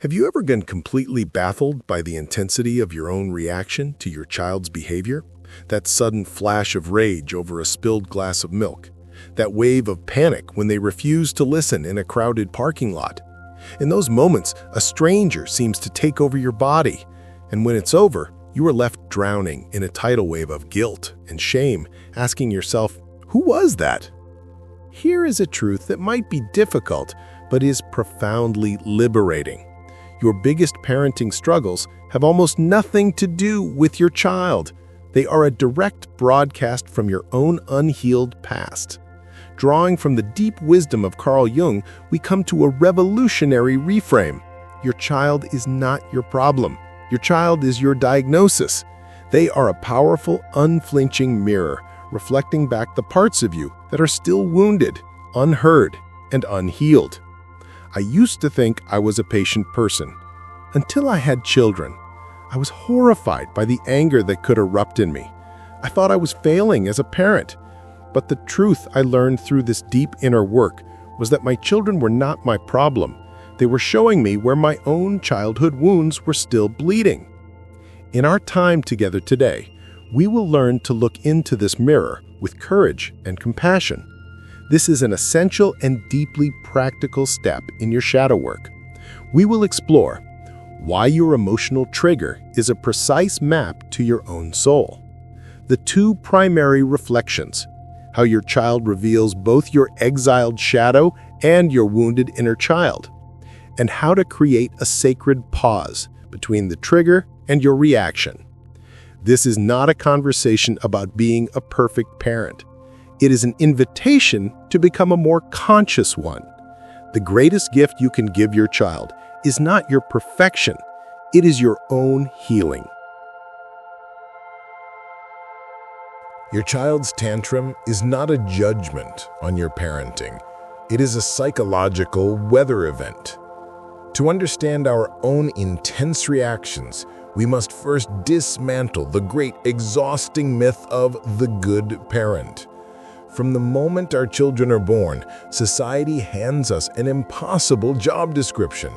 Have you ever been completely baffled by the intensity of your own reaction to your child's behavior? That sudden flash of rage over a spilled glass of milk? That wave of panic when they refuse to listen in a crowded parking lot? In those moments, a stranger seems to take over your body, and when it's over, you are left drowning in a tidal wave of guilt and shame, asking yourself, who was that? Here is a truth that might be difficult, but is profoundly liberating. Your biggest parenting struggles have almost nothing to do with your child. They are a direct broadcast from your own unhealed past. Drawing from the deep wisdom of Carl Jung, we come to a revolutionary reframe. Your child is not your problem. Your child is your diagnosis. They are a powerful, unflinching mirror, reflecting back the parts of you that are still wounded, unheard, and unhealed. I used to think I was a patient person. Until I had children, I was horrified by the anger that could erupt in me. I thought I was failing as a parent. But the truth I learned through this deep inner work was that my children were not my problem. They were showing me where my own childhood wounds were still bleeding. In our time together today, we will learn to look into this mirror with courage and compassion. This is an essential and deeply practical step in your shadow work. We will explore why your emotional trigger is a precise map to your own soul. The two primary reflections, how your child reveals both your exiled shadow and your wounded inner child, and how to create a sacred pause between the trigger and your reaction. This is not a conversation about being a perfect parent. It is an invitation to become a more conscious one. The greatest gift you can give your child is not your perfection. It is your own healing. Your child's tantrum is not a judgment on your parenting. It is a psychological weather event. To understand our own intense reactions, we must first dismantle the great exhausting myth of the good parent. From the moment our children are born, society hands us an impossible job description.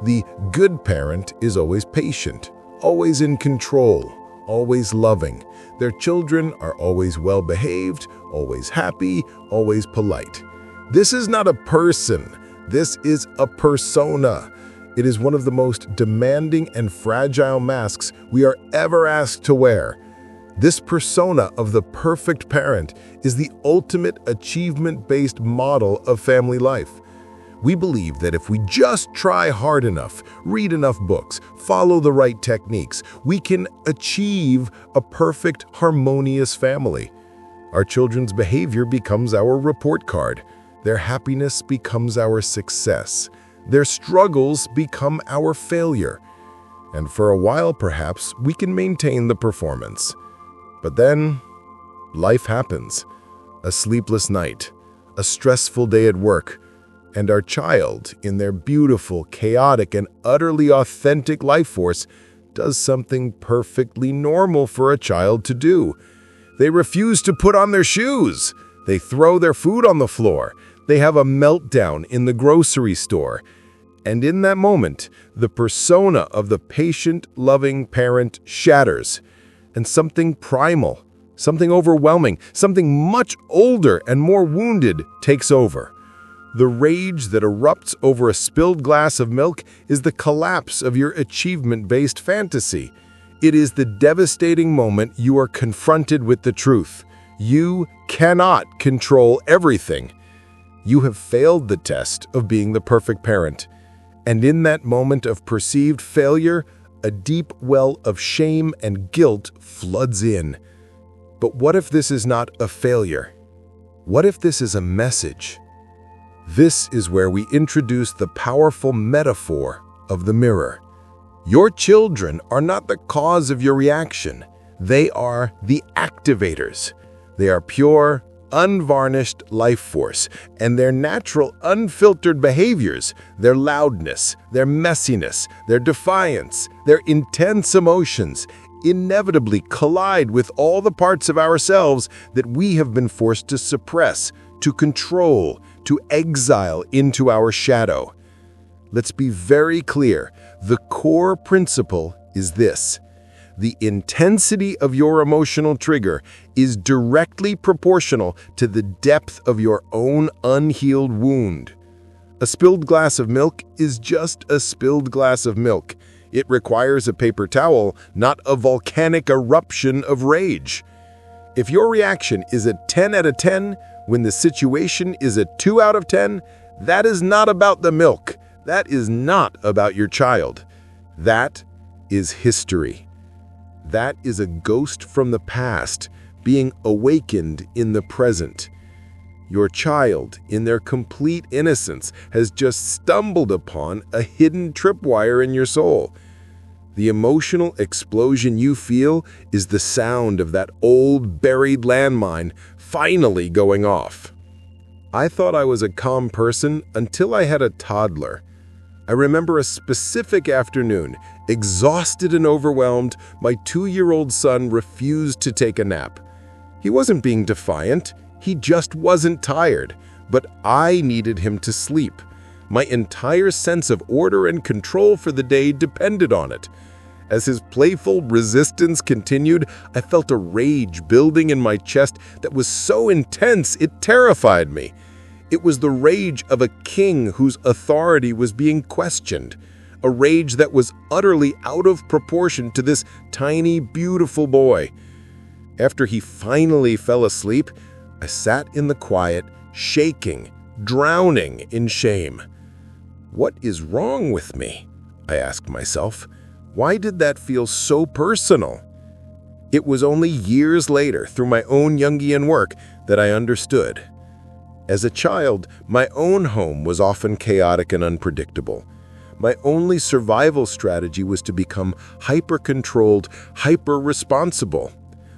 The good parent is always patient, always in control, always loving. Their children are always well-behaved, always happy, always polite. This is not a person. This is a persona. It is one of the most demanding and fragile masks we are ever asked to wear. This persona of the perfect parent is the ultimate achievement-based model of family life. We believe that if we just try hard enough, read enough books, follow the right techniques, we can achieve a perfect, harmonious family. Our children's behavior becomes our report card. Their happiness becomes our success. Their struggles become our failure. And for a while, perhaps, we can maintain the performance. But then, life happens. A sleepless night, a stressful day at work, and our child, in their beautiful, chaotic, and utterly authentic life force, does something perfectly normal for a child to do. They refuse to put on their shoes. They throw their food on the floor. They have a meltdown in the grocery store. And in that moment, the persona of the patient, loving parent shatters. And something primal, something overwhelming, something much older and more wounded takes over. The rage that erupts over a spilled glass of milk is the collapse of your achievement-based fantasy. It is the devastating moment you are confronted with the truth. You cannot control everything. You have failed the test of being the perfect parent. And in that moment of perceived failure, a deep well of shame and guilt floods in. But what if this is not a failure? What if this is a message? This is where we introduce the powerful metaphor of the mirror. Your children are not the cause of your reaction. They are the activators. They are pure, unvarnished life force, and their natural, unfiltered behaviors, their loudness, their messiness, their defiance, their intense emotions, inevitably collide with all the parts of ourselves that we have been forced to suppress, to control, to exile into our shadow. Let's be very clear. The core principle is this: the intensity of your emotional trigger is directly proportional to the depth of your own unhealed wound. A spilled glass of milk is just a spilled glass of milk. It requires a paper towel, not a volcanic eruption of rage. If your reaction is a 10 out of 10 when the situation is a 2 out of 10, that is not about the milk. That is not about your child. That is history. That is a ghost from the past being awakened in the present. Your child, in their complete innocence, has just stumbled upon a hidden tripwire in your soul. The emotional explosion you feel is the sound of that old buried landmine finally going off. I thought I was a calm person until I had a toddler. I remember a specific afternoon, exhausted and overwhelmed, my 2-year-old son refused to take a nap. He wasn't being defiant, he just wasn't tired, but I needed him to sleep. My entire sense of order and control for the day depended on it. As his playful resistance continued, I felt a rage building in my chest that was so intense it terrified me. It was the rage of a king whose authority was being questioned, a rage that was utterly out of proportion to this tiny, beautiful boy. After he finally fell asleep, I sat in the quiet, shaking, drowning in shame. What is wrong with me? I asked myself. Why did that feel so personal? It was only years later, through my own Jungian work, that I understood. As a child, my own home was often chaotic and unpredictable. My only survival strategy was to become hyper-controlled, hyper-responsible.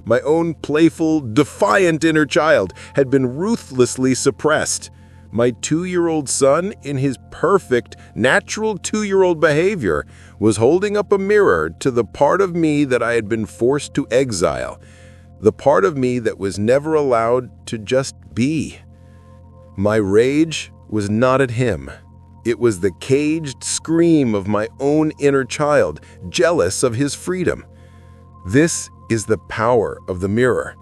My own playful, defiant inner child had been ruthlessly suppressed. My 2-year-old son, in his perfect, natural 2-year-old behavior, was holding up a mirror to the part of me that I had been forced to exile, the part of me that was never allowed to just be. My rage was not at him. It was the caged scream of my own inner child, jealous of his freedom. This is the power of the mirror.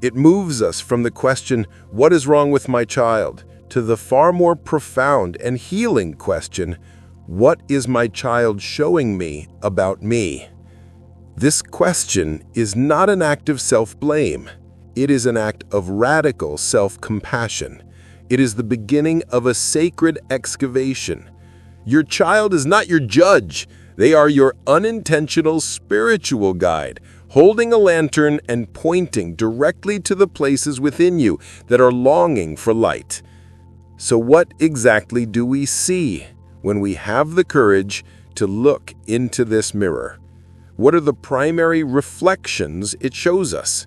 It moves us from the question, "What is wrong with my child?" to the far more profound and healing question, "What is my child showing me about me?" This question is not an act of self-blame. It is an act of radical self-compassion. It is the beginning of a sacred excavation. Your child is not your judge. They are your unintentional spiritual guide, holding a lantern and pointing directly to the places within you that are longing for light. So what exactly do we see when we have the courage to look into this mirror? What are the primary reflections it shows us?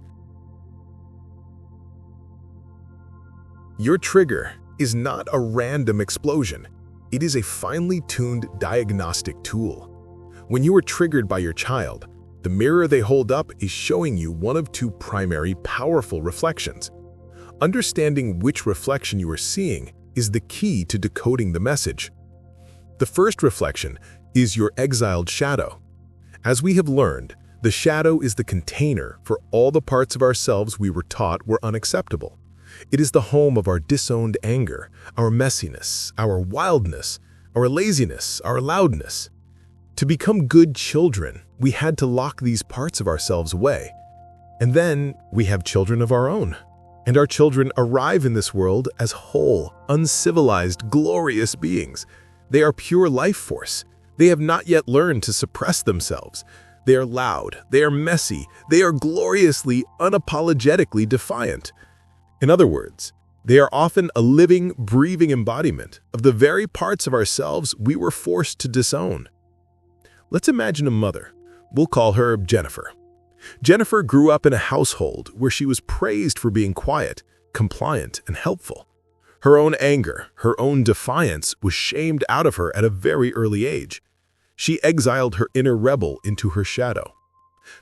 Your trigger is not a random explosion. It is a finely tuned diagnostic tool. When you are triggered by your child, the mirror they hold up is showing you one of two primary powerful reflections. Understanding which reflection you are seeing is the key to decoding the message. The first reflection is your exiled shadow. As we have learned, the shadow is the container for all the parts of ourselves we were taught were unacceptable. It is the home of our disowned anger, our messiness, our wildness, our laziness, our loudness. To become good children, we had to lock these parts of ourselves away. And then we have children of our own. And our children arrive in this world as whole, uncivilized, glorious beings. They are pure life force. They have not yet learned to suppress themselves. They are loud, they are messy, they are gloriously, unapologetically defiant. In other words, they are often a living, breathing embodiment of the very parts of ourselves we were forced to disown. Let's imagine a mother. We'll call her Jennifer. Jennifer grew up in a household where she was praised for being quiet, compliant, and helpful. Her own anger, her own defiance was shamed out of her at a very early age. She exiled her inner rebel into her shadow.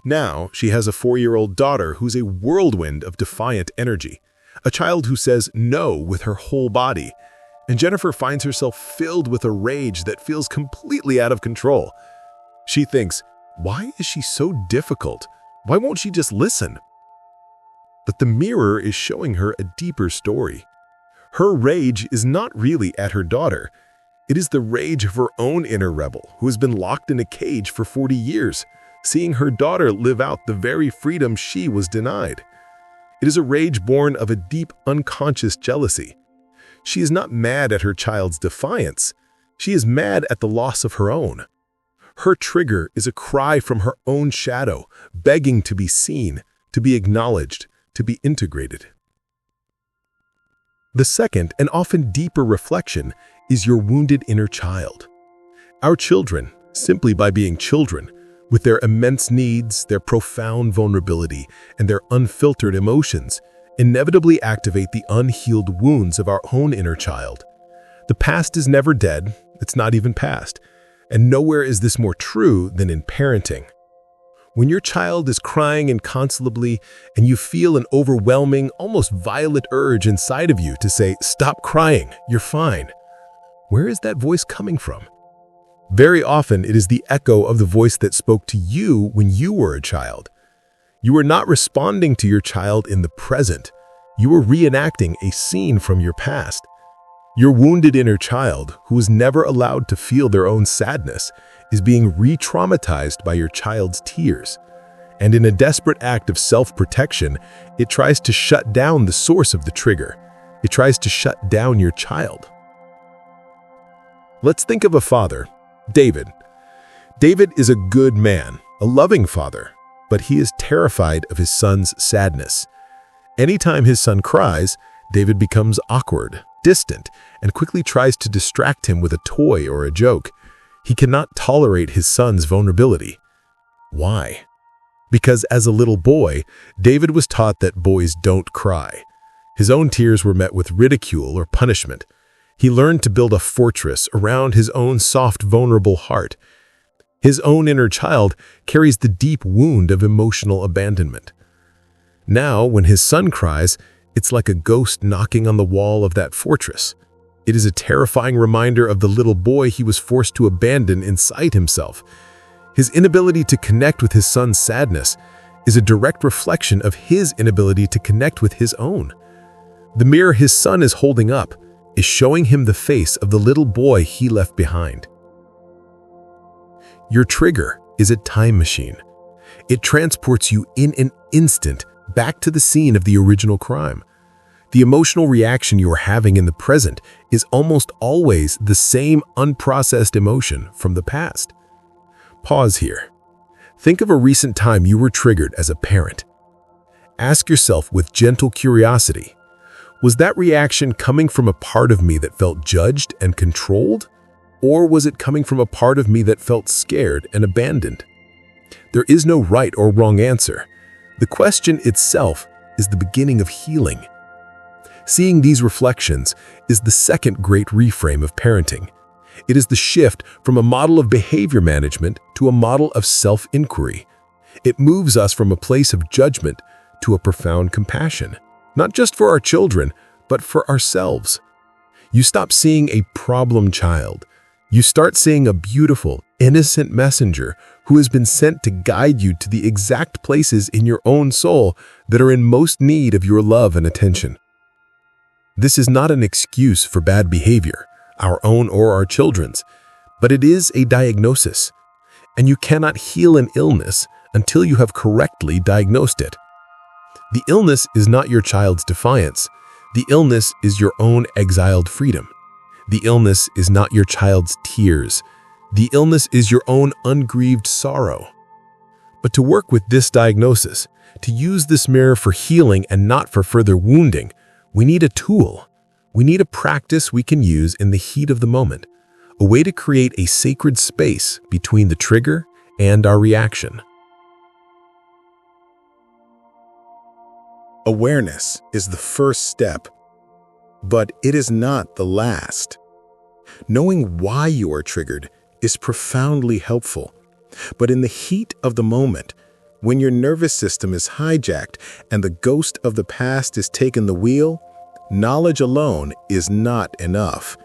Now she has a 4-year-old daughter who's a whirlwind of defiant energy, a child who says no with her whole body. and Jennifer finds herself filled with a rage that feels completely out of control. She thinks, why is she so difficult? Why won't she just listen? But the mirror is showing her a deeper story. Her rage is not really at her daughter. It is the rage of her own inner rebel who has been locked in a cage for 40 years, seeing her daughter live out the very freedom she was denied. It is a rage born of a deep, unconscious jealousy. She is not mad at her child's defiance. She is mad at the loss of her own. Her trigger is a cry from her own shadow, begging to be seen, to be acknowledged, to be integrated. The second and often deeper reflection is your wounded inner child. Our children, simply by being children, with their immense needs, their profound vulnerability, and their unfiltered emotions, inevitably activate the unhealed wounds of our own inner child. The past is never dead, it's not even past, and nowhere is this more true than in parenting. When your child is crying inconsolably and you feel an overwhelming, almost violent urge inside of you to say, "Stop crying, you're fine," where is that voice coming from? Very often, it is the echo of the voice that spoke to you when you were a child. You are not responding to your child in the present. You are reenacting a scene from your past. Your wounded inner child, who was never allowed to feel their own sadness, is being re-traumatized by your child's tears. And in a desperate act of self-protection, it tries to shut down the source of the trigger. It tries to shut down your child. Let's think of a father, David. David is a good man, a loving father, but he is terrified of his son's sadness. Anytime his son cries, David becomes awkward, distant, and quickly tries to distract him with a toy or a joke. He cannot tolerate his son's vulnerability. Why? Because as a little boy, David was taught that boys don't cry. His own tears were met with ridicule or punishment. He learned to build a fortress around his own soft, vulnerable heart. His own inner child carries the deep wound of emotional abandonment. Now, when his son cries, it's like a ghost knocking on the wall of that fortress. It is a terrifying reminder of the little boy he was forced to abandon inside himself. His inability to connect with his son's sadness is a direct reflection of his inability to connect with his own. The mirror his son is holding up is showing him the face of the little boy he left behind. Your trigger is a time machine. It transports you in an instant back to the scene of the original crime. The emotional reaction you are having in the present is almost always the same unprocessed emotion from the past. Pause here. Think of a recent time you were triggered as a parent. Ask yourself with gentle curiosity, was that reaction coming from a part of me that felt judged and controlled? Or was it coming from a part of me that felt scared and abandoned? There is no right or wrong answer. The question itself is the beginning of healing. Seeing these reflections is the second great reframe of parenting. It is the shift from a model of behavior management to a model of self-inquiry. It moves us from a place of judgment to a profound compassion, not just for our children, but for ourselves. You stop seeing a problem child. You start seeing a beautiful, innocent messenger who has been sent to guide you to the exact places in your own soul that are in most need of your love and attention. This is not an excuse for bad behavior, our own or our children's, but it is a diagnosis, and you cannot heal an illness until you have correctly diagnosed it. The illness is not your child's defiance. The illness is your own exiled freedom. The illness is not your child's tears. The illness is your own ungrieved sorrow. But to work with this diagnosis, to use this mirror for healing and not for further wounding, we need a tool. We need a practice we can use in the heat of the moment, a way to create a sacred space between the trigger and our reaction. Awareness is the first step, but it is not the last. Knowing why you are triggered is profoundly helpful, but in the heat of the moment, when your nervous system is hijacked and the ghost of the past is taking the wheel, Knowledge alone is not enough.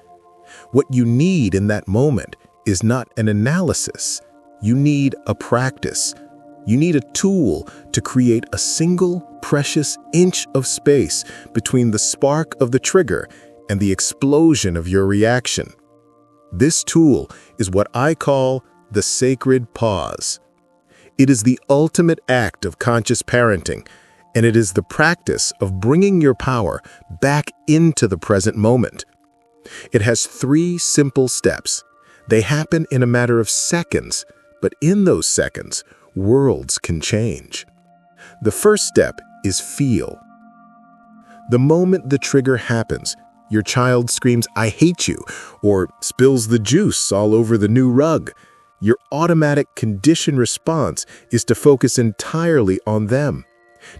What you need in that moment is not an analysis. You need a practice. You need a tool to create a single precious inch of space between the spark of the trigger and the explosion of your reaction. This tool is what I call the sacred pause. It is the ultimate act of conscious parenting, and it is the practice of bringing your power back into the present moment. It has 3 simple steps. They happen in a matter of seconds, but in those seconds, worlds can change. The first step is feel. The moment the trigger happens, your child screams, "I hate you," or spills the juice all over the new rug. Your automatic conditioned response is to focus entirely on them,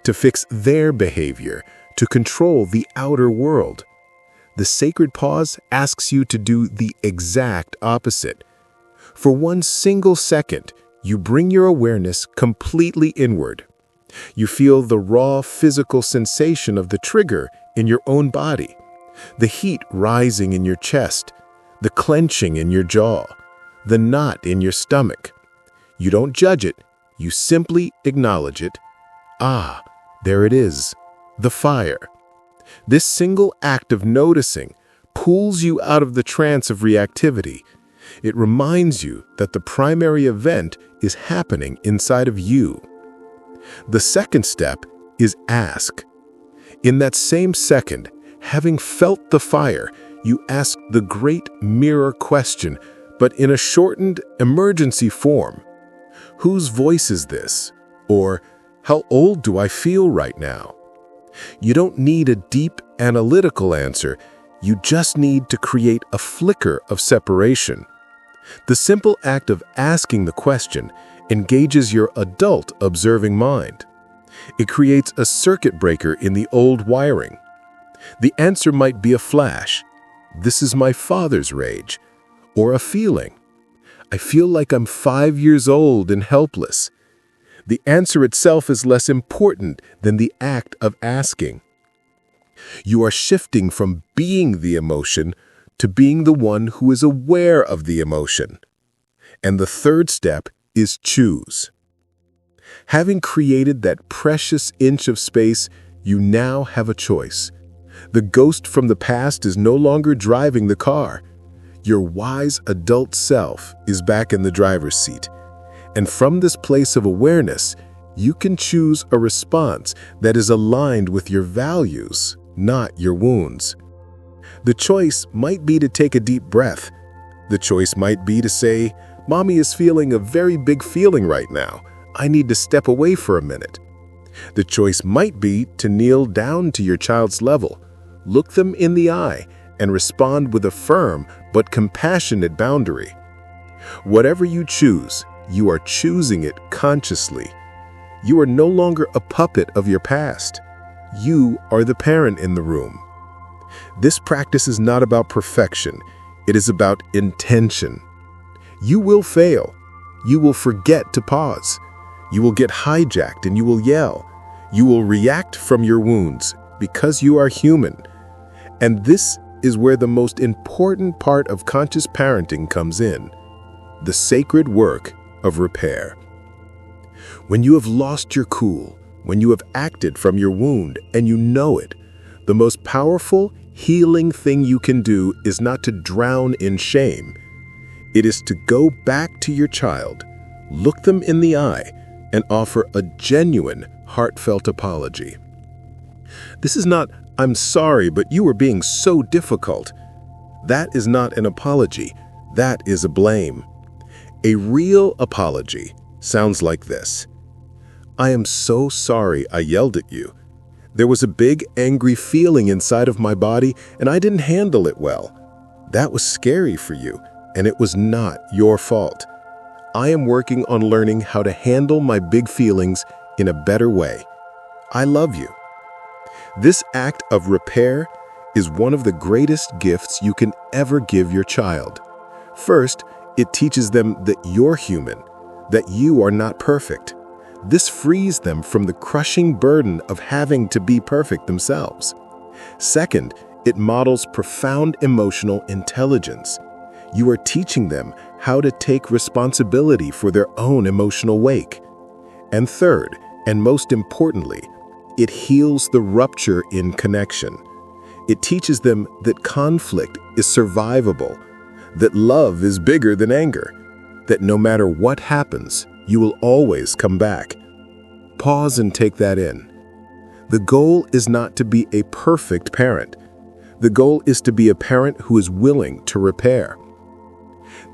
to fix their behavior, to control the outer world. The sacred pause asks you to do the exact opposite. For one single second, you bring your awareness completely inward. You feel the raw physical sensation of the trigger in your own body, the heat rising in your chest, the clenching in your jaw, the knot in your stomach. You don't judge it, you simply acknowledge it. Ah, there it is, the fire. This single act of noticing pulls you out of the trance of reactivity. It reminds you that the primary event is happening inside of you. The second step is ask. In that same second, having felt the fire, you ask the great mirror question, but in a shortened emergency form. Whose voice is this? Or, how old do I feel right now? You don't need a deep analytical answer. You just need to create a flicker of separation. The simple act of asking the question engages your adult observing mind. It creates a circuit breaker in the old wiring. The answer might be a flash. This is my father's rage. Or a feeling. I feel like I'm 5 years old and helpless. The answer itself is less important than the act of asking. You are shifting from being the emotion to being the one who is aware of the emotion. And the third step is choose. Having created that precious inch of space, you now have a choice. The ghost from the past is no longer driving the car. Your wise adult self is back in the driver's seat. And from this place of awareness, you can choose a response that is aligned with your values, not your wounds. The choice might be to take a deep breath. The choice might be to say, "Mommy is feeling a very big feeling right now. I need to step away for a minute." The choice might be to kneel down to your child's level, look them in the eye, and respond with a firm but compassionate boundary. Whatever you choose, you are choosing it consciously. You are no longer a puppet of your past. You are the parent in the room. This practice is not about perfection. It is about intention. You will fail. You will forget to pause. You will get hijacked and you will yell. You will react from your wounds because you are human. And this is where the most important part of conscious parenting comes in, the sacred work of repair. When you have lost your cool, when you have acted from your wound and you know it, the most powerful, healing thing you can do is not to drown in shame. It is to go back to your child, look them in the eye, and offer a genuine, heartfelt apology. This is not, "I'm sorry, but you were being so difficult." That is not an apology. That is a blame. A real apology sounds like this. "I am so sorry I yelled at you. There was a big, angry feeling inside of my body, and I didn't handle it well. That was scary for you, and it was not your fault. I am working on learning how to handle my big feelings in a better way. I love you." This act of repair is one of the greatest gifts you can ever give your child. First, it teaches them that you're human, that you are not perfect. This frees them from the crushing burden of having to be perfect themselves. Second, it models profound emotional intelligence. You are teaching them how to take responsibility for their own emotional wake. And third, and most importantly, it heals the rupture in connection. It teaches them that conflict is survivable, that love is bigger than anger, that no matter what happens, you will always come back. Pause and take that in. The goal is not to be a perfect parent. The goal is to be a parent who is willing to repair.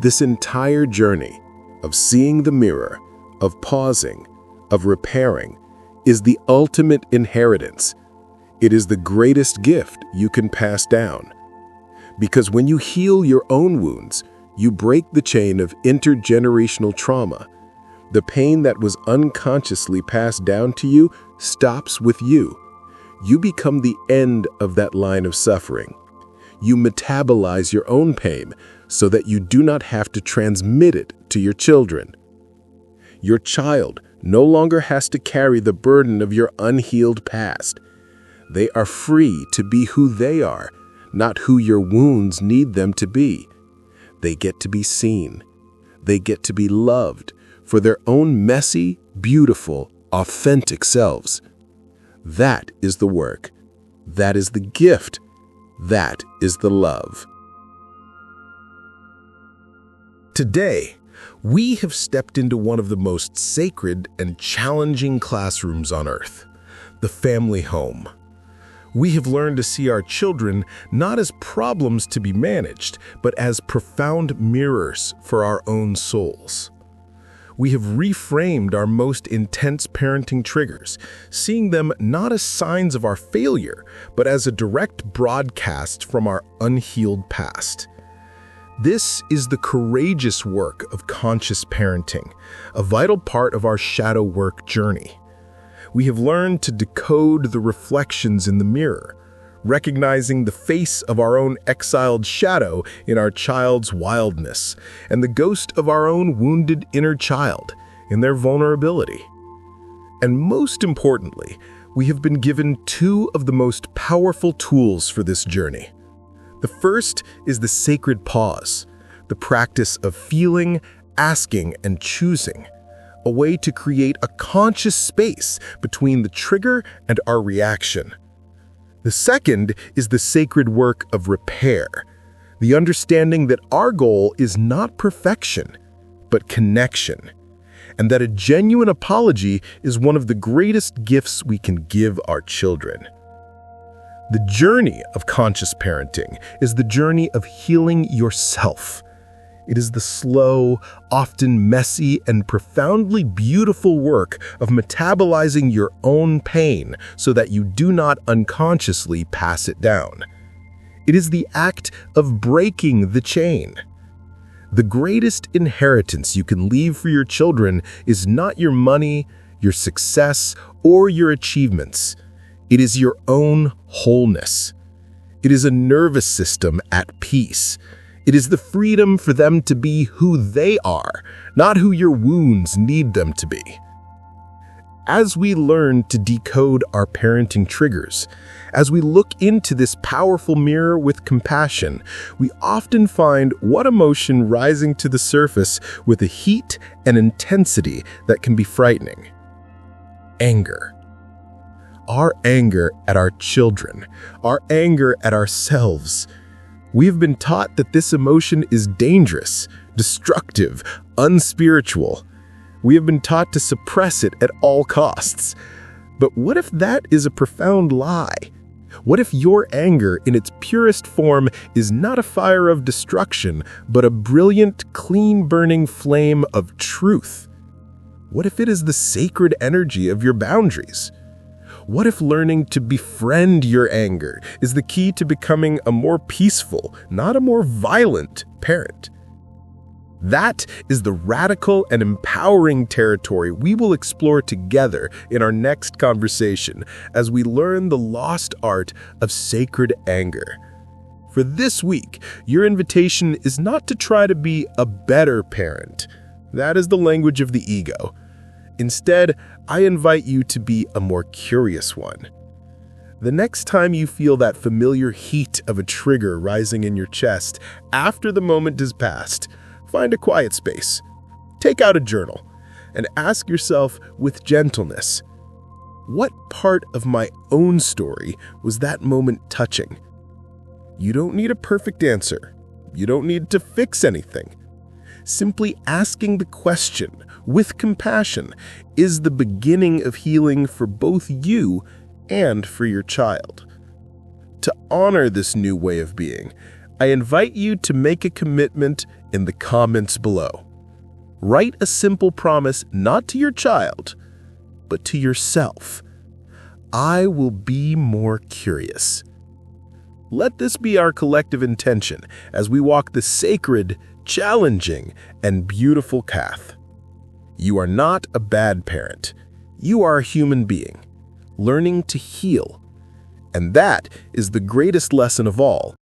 This entire journey of seeing the mirror, of pausing, of repairing, is the ultimate inheritance. It is the greatest gift you can pass down. Because when you heal your own wounds, you break the chain of intergenerational trauma. The pain that was unconsciously passed down to you stops with you. You become the end of that line of suffering. You metabolize your own pain so that you do not have to transmit it to your children. Your child no longer has to carry the burden of your unhealed past. They are free to be who they are, not who your wounds need them to be. They get to be seen. They get to be loved for their own messy, beautiful, authentic selves. That is the work. That is the gift. That is the love. Today, we have stepped into one of the most sacred and challenging classrooms on earth, the family home. We have learned to see our children not as problems to be managed, but as profound mirrors for our own souls. We have reframed our most intense parenting triggers, seeing them not as signs of our failure, but as a direct broadcast from our unhealed past. This is the courageous work of conscious parenting, a vital part of our shadow work journey. We have learned to decode the reflections in the mirror, recognizing the face of our own exiled shadow in our child's wildness, and the ghost of our own wounded inner child in their vulnerability. And most importantly, we have been given two of the most powerful tools for this journey. The first is the sacred pause, the practice of feeling, asking, and choosing, a way to create a conscious space between the trigger and our reaction. The second is the sacred work of repair, the understanding that our goal is not perfection, but connection, and that a genuine apology is one of the greatest gifts we can give our children. The journey of conscious parenting is the journey of healing yourself. It is the slow, often messy, and profoundly beautiful work of metabolizing your own pain so that you do not unconsciously pass it down. It is the act of breaking the chain. The greatest inheritance you can leave for your children is not your money, your success, or your achievements. It is your own wholeness. It is a nervous system at peace. It is the freedom for them to be who they are, not who your wounds need them to be. As we learn to decode our parenting triggers, as we look into this powerful mirror with compassion, we often find one emotion rising to the surface with a heat and intensity that can be frightening. Anger. Our anger at our children, our anger at ourselves. We have been taught that this emotion is dangerous, destructive, unspiritual. We have been taught to suppress it at all costs. But what if that is a profound lie? What if your anger in its purest form is not a fire of destruction, but a brilliant, clean-burning flame of truth? What if it is the sacred energy of your boundaries? What if learning to befriend your anger is the key to becoming a more peaceful, not a more violent parent? That is the radical and empowering territory we will explore together in our next conversation as we learn the lost art of sacred anger. For this week, your invitation is not to try to be a better parent. That is the language of the ego. Instead, I invite you to be a more curious one. The next time you feel that familiar heat of a trigger rising in your chest after the moment has passed, find a quiet space, take out a journal, and ask yourself with gentleness, what part of my own story was that moment touching? You don't need a perfect answer. You don't need to fix anything. Simply asking the question with compassion is the beginning of healing for both you and for your child. To honor this new way of being, I invite you to make a commitment in the comments below. Write a simple promise not to your child, but to yourself. I will be more curious. Let this be our collective intention as we walk the sacred, challenging, and beautiful path. You are not a bad parent. You are a human being, learning to heal. And that is the greatest lesson of all,